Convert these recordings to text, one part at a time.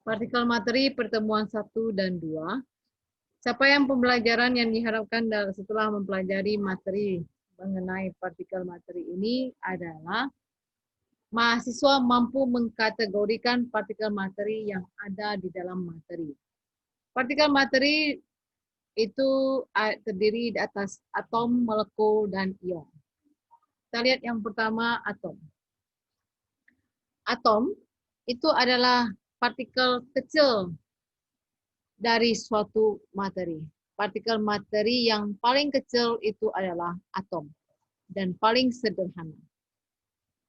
Partikel materi pertemuan 1 dan 2. Capaian pembelajaran yang diharapkan setelah mempelajari materi mengenai partikel materi ini adalah mahasiswa mampu mengkategorikan partikel materi yang ada di dalam materi. Partikel materi itu terdiri di atas atom, molekul, dan ion. Kita lihat yang pertama, atom. Atom itu adalah partikel kecil dari suatu materi. Partikel materi yang paling kecil itu adalah atom dan paling sederhana.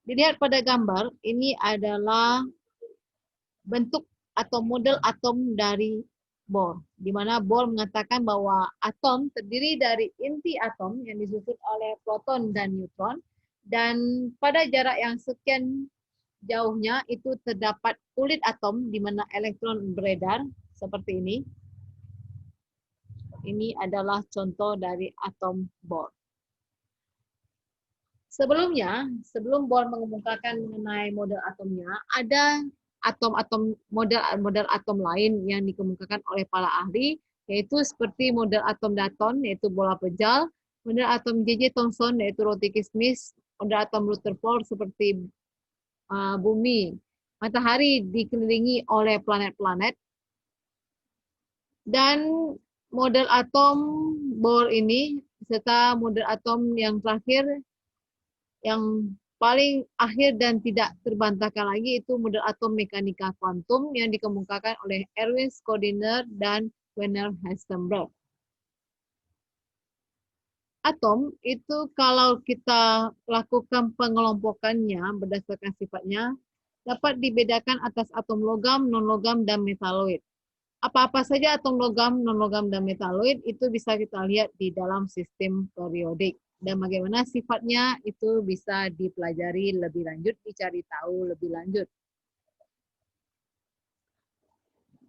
Dilihat pada gambar, ini adalah bentuk atau model atom dari Bohr, di mana Bohr mengatakan bahwa atom terdiri dari inti atom yang disusun oleh proton dan neutron, dan pada jarak yang sekian jauhnya itu terdapat kulit atom di mana elektron beredar seperti ini. Ini adalah contoh dari atom Bohr. Sebelumnya, sebelum Bohr mengemukakan mengenai model atomnya, ada model atom lain yang dikemukakan oleh para ahli, yaitu seperti model atom Dalton, yaitu bola pejal, model atom J.J. Thomson, yaitu roti kismis, model atom Rutherford seperti bumi, matahari dikelilingi oleh planet-planet, dan model atom Bohr ini, serta model atom yang terakhir, yang paling akhir dan tidak terbantahkan lagi, itu model atom mekanika kuantum yang dikemukakan oleh Erwin Schrödinger dan Werner Heisenberg. Atom itu kalau kita lakukan pengelompokannya berdasarkan sifatnya, dapat dibedakan atas atom logam, non-logam, dan metaloid. Apa-apa saja atom logam, non-logam, dan metaloid itu bisa kita lihat di dalam sistem periodik. Dan bagaimana sifatnya itu bisa dipelajari lebih lanjut, dicari tahu lebih lanjut.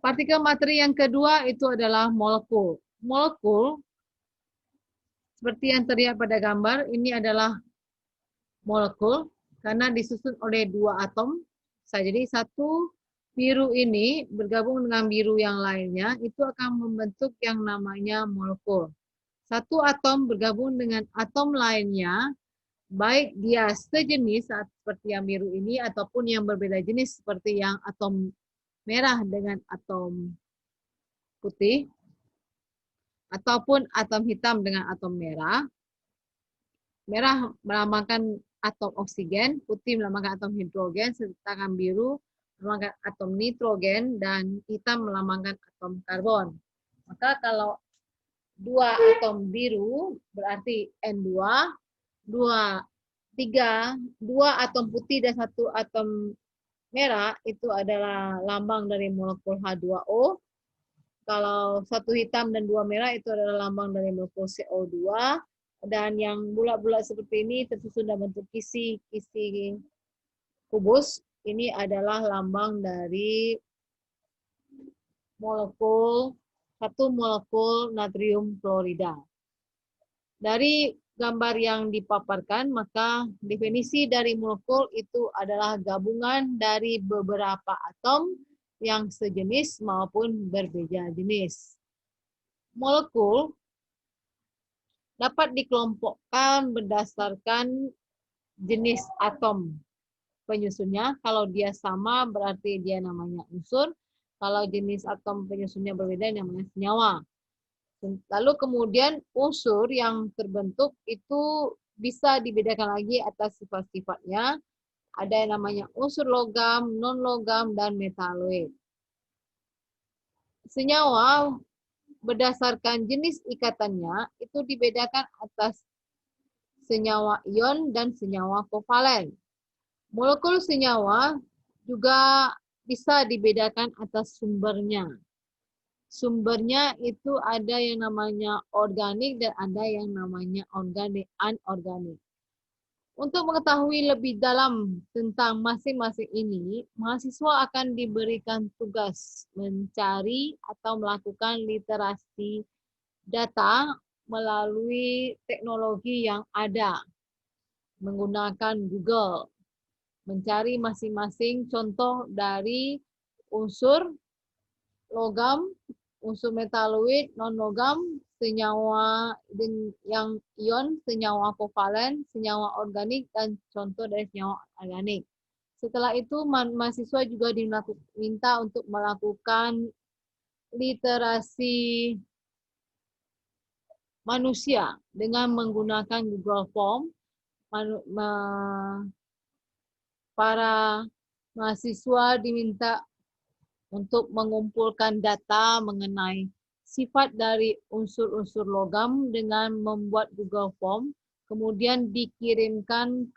Partikel materi yang kedua itu adalah molekul. Molekul, seperti yang terlihat pada gambar, ini adalah molekul karena disusun oleh dua atom. Jadi satu biru ini bergabung dengan biru yang lainnya, itu akan membentuk yang namanya molekul. Satu atom bergabung dengan atom lainnya, baik dia sejenis seperti yang biru ini, ataupun yang berbeda jenis seperti yang atom merah dengan atom putih, ataupun atom hitam dengan atom merah. Merah melambangkan atom oksigen, putih melambangkan atom hidrogen, sedangkan biru melambangkan atom nitrogen, dan hitam melambangkan atom karbon. Maka kalau dua atom biru berarti N2, dua atom putih dan satu atom merah itu adalah lambang dari molekul H2O. Kalau satu hitam dan dua merah itu adalah lambang dari molekul CO2. Dan yang bulat-bulat seperti ini tersusun dalam bentuk kisi kubus. Ini adalah lambang dari satu molekul natrium klorida. Dari gambar yang dipaparkan, maka definisi dari molekul itu adalah gabungan dari beberapa atom yang sejenis maupun berbeda jenis. Molekul dapat dikelompokkan berdasarkan jenis atom penyusunnya. Kalau dia sama berarti dia namanya unsur. Kalau jenis atom penyusunnya berbeda namanya senyawa. Lalu kemudian unsur yang terbentuk itu bisa dibedakan lagi atas sifat-sifatnya. Ada yang namanya unsur logam, non-logam, dan metaloid. Senyawa berdasarkan jenis ikatannya itu dibedakan atas senyawa ion dan senyawa kovalen. Molekul senyawa juga bisa dibedakan atas sumbernya. Sumbernya itu ada yang namanya organik dan ada yang namanya anorganik. Untuk mengetahui lebih dalam tentang masing-masing ini, mahasiswa akan diberikan tugas mencari atau melakukan literasi data melalui teknologi yang ada, menggunakan Google, mencari masing-masing contoh dari unsur logam, unsur metaloid, non-logam, senyawa yang ion, senyawa kovalen, senyawa organik, dan contoh dari senyawa organik. Setelah itu, mahasiswa juga diminta untuk melakukan literasi manusia dengan menggunakan Google Form. Para mahasiswa diminta untuk mengumpulkan data mengenai sifat dari unsur-unsur logam dengan membuat Google Form, kemudian dikirimkan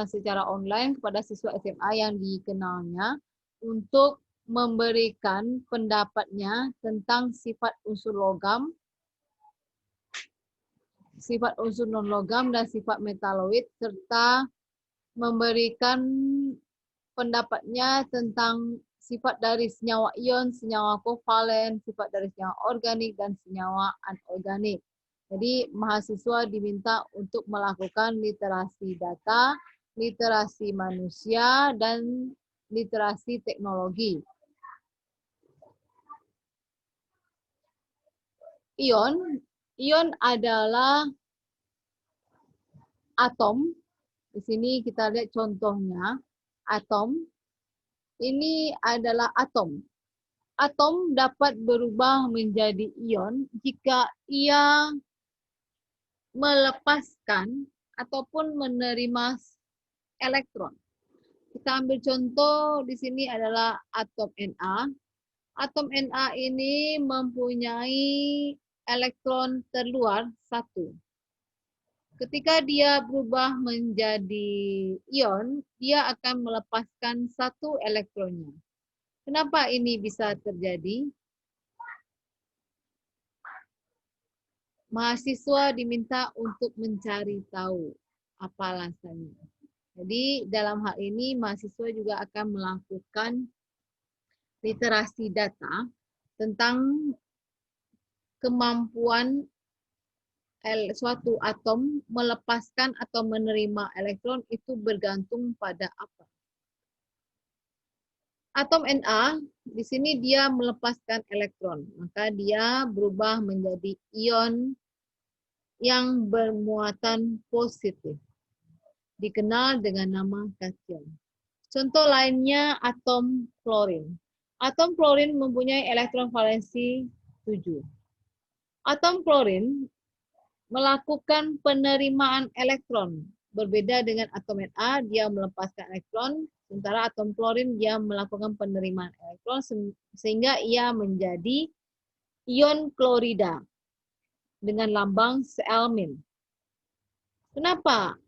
secara online kepada siswa SMA yang dikenalnya untuk memberikan pendapatnya tentang sifat unsur logam, sifat unsur non-logam, dan sifat metaloid, serta memberikan pendapatnya tentang sifat dari senyawa ion, senyawa kovalen, sifat dari senyawa organik, dan senyawa anorganik. Jadi mahasiswa diminta untuk melakukan literasi data, literasi manusia, dan literasi teknologi. Ion adalah atom. Di sini kita lihat contohnya. Atom, ini adalah atom. Atom dapat berubah menjadi ion jika ia melepaskan ataupun menerima elektron. Kita ambil contoh di sini adalah atom Na. Atom Na ini mempunyai elektron terluar 1. Ketika dia berubah menjadi ion, dia akan melepaskan 1 elektronnya. Kenapa ini bisa terjadi? Mahasiswa diminta untuk mencari tahu apa alasannya. Jadi dalam hal ini mahasiswa juga akan melakukan literasi data tentang kemampuan suatu atom melepaskan atau menerima elektron itu bergantung pada apa. Atom Na, di sini dia melepaskan elektron, maka dia berubah menjadi ion yang bermuatan positif, dikenal dengan nama kation. Contoh lainnya atom klorin. Atom klorin mempunyai elektron valensi 7. Atom klorin melakukan penerimaan elektron. Berbeda dengan atom Na, dia melepaskan elektron, sementara atom klorin dia melakukan penerimaan elektron sehingga ia menjadi ion klorida dengan lambang Cl-. Kenapa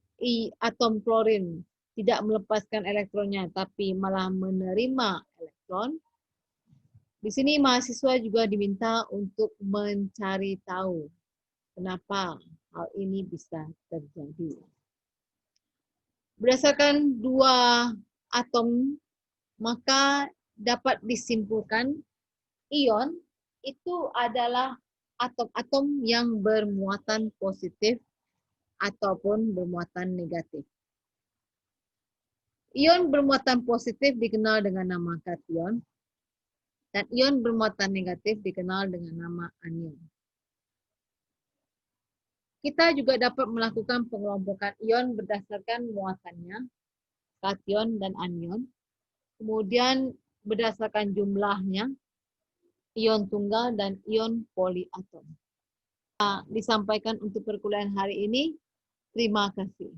atom klorin tidak melepaskan elektronnya tapi malah menerima elektron? Di sini mahasiswa juga diminta untuk mencari tahu kenapa hal ini bisa terjadi. Berdasarkan 2 atom, maka dapat disimpulkan ion itu adalah atom-atom yang bermuatan positif ataupun bermuatan negatif. Ion bermuatan positif dikenal dengan nama kation, dan ion bermuatan negatif dikenal dengan nama anion. Kita juga dapat melakukan pengelompokan ion berdasarkan muatannya, kation dan anion. Kemudian berdasarkan jumlahnya, ion tunggal dan ion poliatom. Disampaikan untuk perkuliahan hari ini. Terima kasih.